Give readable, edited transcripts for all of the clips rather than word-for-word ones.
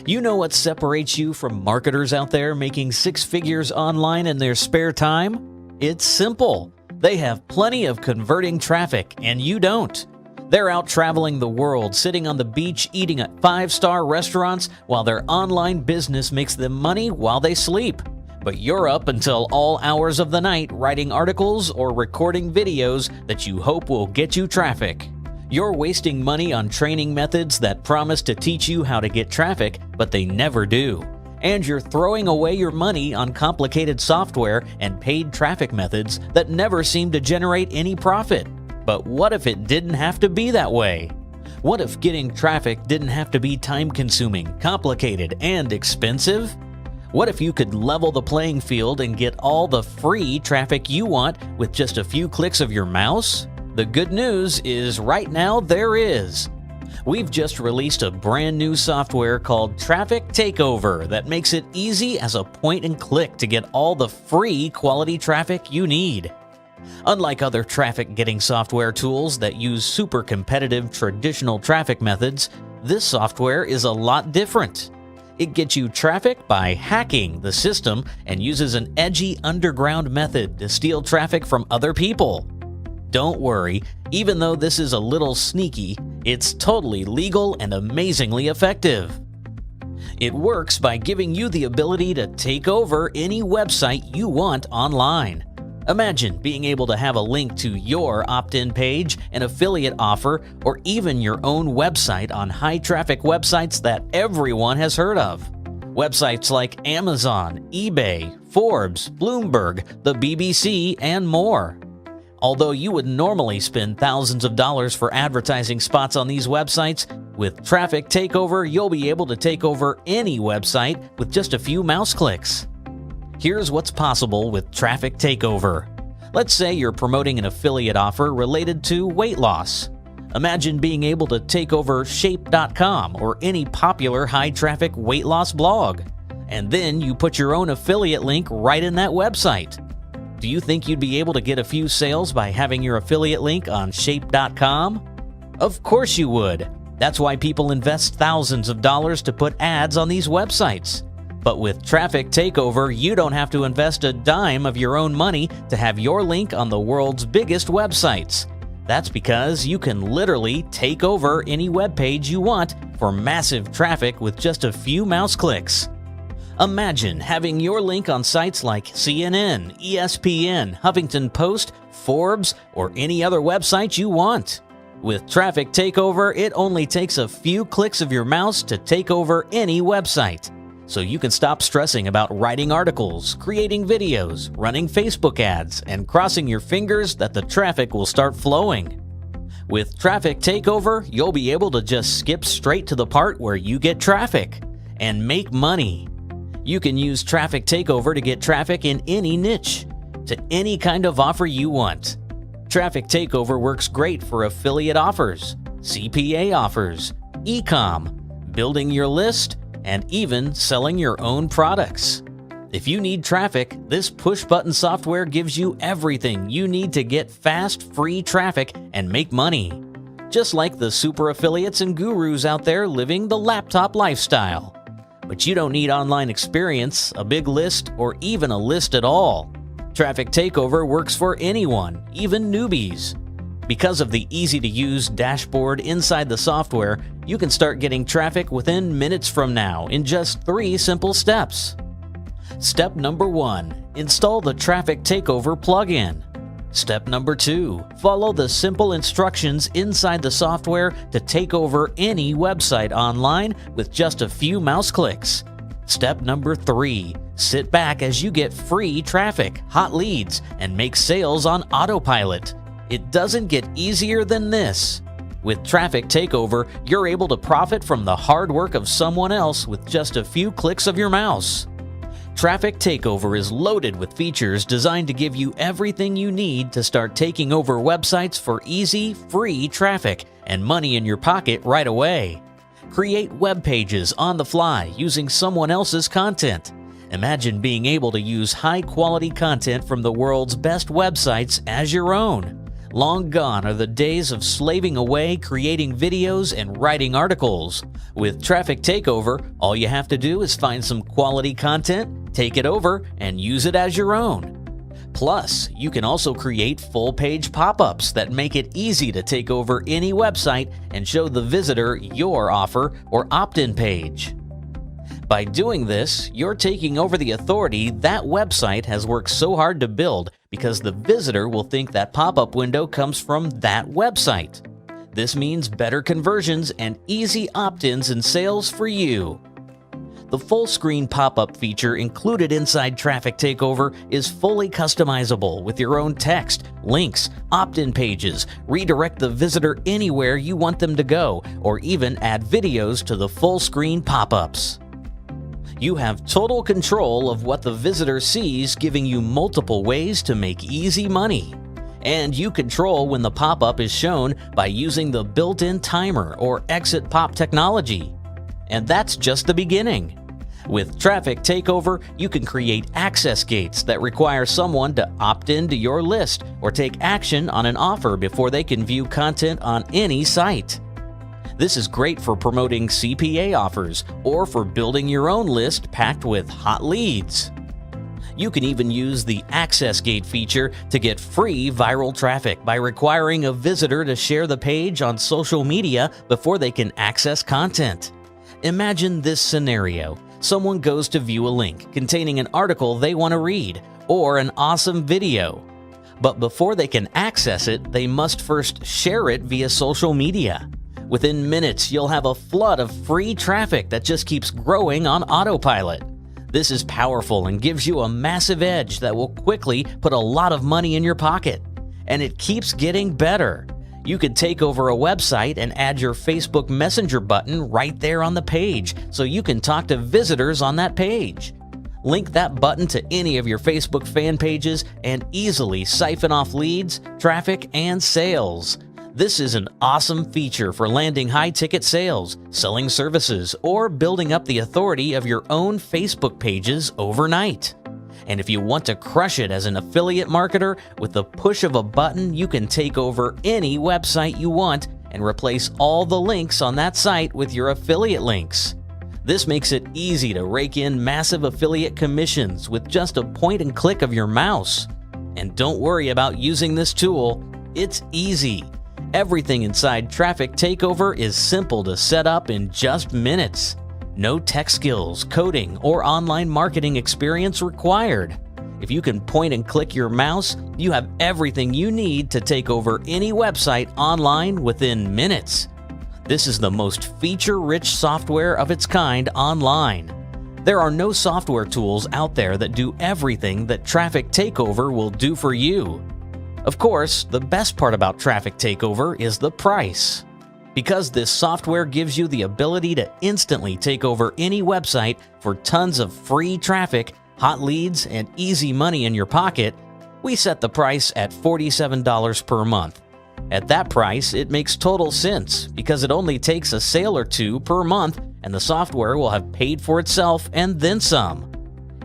You know what separates you from marketers out there making six figures online in their spare time? It's simple. They have plenty of converting traffic, and you don't. They're out traveling the world, sitting on the beach, eating at five-star restaurants, while their online business makes them money while they sleep. But you're up until all hours of the night writing articles or recording videos that you hope will get you traffic. You're wasting money on training methods that promise to teach you how to get traffic, but they never do. And you're throwing away your money on complicated software and paid traffic methods that never seem to generate any profit. But what if it didn't have to be that way? What if getting traffic didn't have to be time-consuming, complicated, and expensive? What if you could level the playing field and get all the free traffic you want with just a few clicks of your mouse? The good news is right now there is. We've just released a brand new software called Traffic Takeover that makes it easy as a point and click to get all the free quality traffic you need. Unlike other traffic getting software tools that use super competitive traditional traffic methods, this software is a lot different. It gets you traffic by hacking the system and uses an edgy underground method to steal traffic from other people. Don't worry, even though this is a little sneaky, it's totally legal and amazingly effective. It works by giving you the ability to take over any website you want online. Imagine being able to have a link to your opt-in page, an affiliate offer, or even your own website on high-traffic websites that everyone has heard of. Websites like Amazon, eBay, Forbes, Bloomberg, the BBC, and more. Although you would normally spend thousands of dollars for advertising spots on these websites, with Traffic Takeover, you'll be able to take over any website with just a few mouse clicks. Here's what's possible with Traffic Takeover. Let's say you're promoting an affiliate offer related to weight loss. Imagine being able to take over shape.com or any popular high-traffic weight loss blog. And then you put your own affiliate link right in that website. Do you think you'd be able to get a few sales by having your affiliate link on shape.com? Of course you would. That's why people invest thousands of dollars to put ads on these websites. But with Traffic Takeover, you don't have to invest a dime of your own money to have your link on the world's biggest websites. That's because you can literally take over any web page you want for massive traffic with just a few mouse clicks. Imagine having your link on sites like CNN, ESPN, Huffington Post, Forbes, or any other website you want. With Traffic Takeover, it only takes a few clicks of your mouse to take over any website. So you can stop stressing about writing articles, creating videos, running Facebook ads, and crossing your fingers that the traffic will start flowing. With Traffic Takeover, you'll be able to just skip straight to the part where you get traffic and make money. You can use Traffic Takeover to get traffic in any niche, to any kind of offer you want. Traffic Takeover works great for affiliate offers, CPA offers, e-com, building your list, and even selling your own products. If you need traffic, this push-button software gives you everything you need to get fast, free traffic and make money. Just like the super affiliates and gurus out there living the laptop lifestyle. But you don't need online experience, a big list, or even a list at all. Traffic Takeover works for anyone, even newbies. Because of the easy-to-use dashboard inside the software, you can start getting traffic within minutes from now in just 3 simple steps. Step number 1. Install the Traffic Takeover plugin. Step number 2. Follow the simple instructions inside the software to take over any website online with just a few mouse clicks. Step number 3. Sit back as you get free traffic, hot leads, and make sales on autopilot. It doesn't get easier than this. With Traffic Takeover, you're able to profit from the hard work of someone else with just a few clicks of your mouse. Traffic Takeover is loaded with features designed to give you everything you need to start taking over websites for easy, free traffic and money in your pocket right away. Create web pages on the fly using someone else's content. Imagine being able to use high-quality content from the world's best websites as your own. Long gone are the days of slaving away creating videos and writing articles. With Traffic Takeover, all you have to do is find some quality content, take it over, and use it as your own. Plus, you can also create full-page pop-ups that make it easy to take over any website and show the visitor your offer or opt-in page. By doing this, you're taking over the authority that website has worked so hard to build because the visitor will think that pop-up window comes from that website. This means better conversions and easy opt-ins and sales for you. The full-screen pop-up feature included inside Traffic Takeover is fully customizable with your own text, links, opt-in pages, redirect the visitor anywhere you want them to go, or even add videos to the full-screen pop-ups. You have total control of what the visitor sees, giving you multiple ways to make easy money. And you control when the pop-up is shown by using the built-in timer or exit pop technology. And that's just the beginning. With Traffic Takeover, you can create access gates that require someone to opt into your list or take action on an offer before they can view content on any site. This is great for promoting CPA offers or for building your own list packed with hot leads. You can even use the Access Gate feature to get free viral traffic by requiring a visitor to share the page on social media before they can access content. Imagine this scenario. Someone goes to view a link containing an article they want to read or an awesome video. But before they can access it, they must first share it via social media. Within minutes, you'll have a flood of free traffic that just keeps growing on autopilot. This is powerful and gives you a massive edge that will quickly put a lot of money in your pocket. And it keeps getting better. You could take over a website and add your Facebook Messenger button right there on the page so you can talk to visitors on that page. Link that button to any of your Facebook fan pages and easily siphon off leads, traffic, and sales. This is an awesome feature for landing high-ticket sales, selling services, or building up the authority of your own Facebook pages overnight. And if you want to crush it as an affiliate marketer, with the push of a button, you can take over any website you want and replace all the links on that site with your affiliate links. This makes it easy to rake in massive affiliate commissions with just a point and click of your mouse. And don't worry about using this tool. It's easy. Everything inside Traffic Takeover is simple to set up in just minutes. No tech skills, coding, or online marketing experience required. If you can point and click your mouse, you have everything you need to take over any website online within minutes. This is the most feature-rich software of its kind online. There are no software tools out there that do everything that Traffic Takeover will do for you. Of course, the best part about Traffic Takeover is the price. Because this software gives you the ability to instantly take over any website for tons of free traffic, hot leads, and easy money in your pocket, we set the price at $47 per month. At that price, it makes total sense because it only takes a sale or two per month and the software will have paid for itself and then some.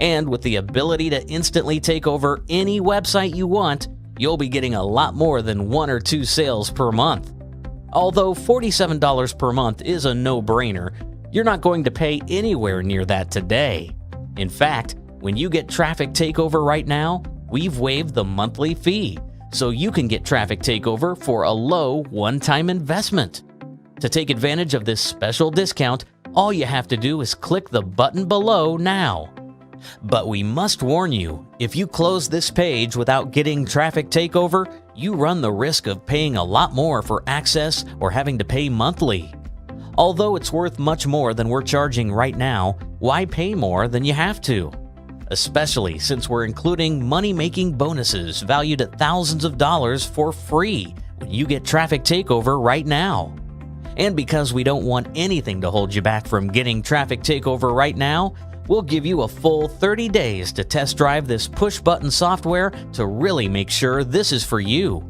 And with the ability to instantly take over any website you want, you'll be getting a lot more than 1 or 2 sales per month. Although $47 per month is a no-brainer, you're not going to pay anywhere near that today. In fact, when you get Traffic Takeover right now, we've waived the monthly fee, so you can get Traffic Takeover for a low one-time investment. To take advantage of this special discount, all you have to do is click the button below now. But we must warn you, if you close this page without getting Traffic Takeover, you run the risk of paying a lot more for access or having to pay monthly. Although it's worth much more than we're charging right now, why pay more than you have to? Especially since we're including money-making bonuses valued at thousands of dollars for free when you get Traffic Takeover right now. And because we don't want anything to hold you back from getting Traffic Takeover right now, we'll give you a full 30 days to test drive this push-button software to really make sure this is for you.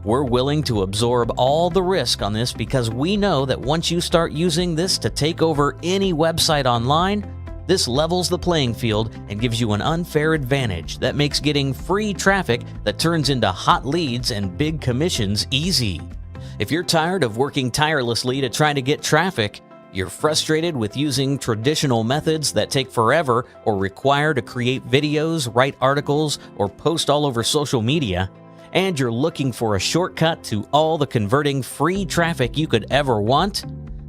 We're willing to absorb all the risk on this because we know that once you start using this to take over any website online, This levels the playing field and gives you an unfair advantage that makes getting free traffic that turns into hot leads and big commissions easy. If you're tired of working tirelessly to try to get traffic, you're frustrated with using traditional methods that take forever or require to create videos, write articles, or post all over social media, and you're looking for a shortcut to all the converting free traffic you could ever want,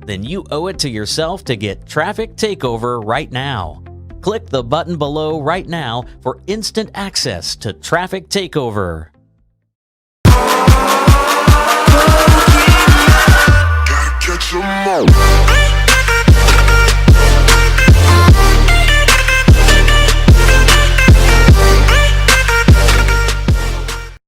then you owe it to yourself to get Traffic Takeover right now. Click the button below right now for instant access to Traffic Takeover. Gotta catch 'em all.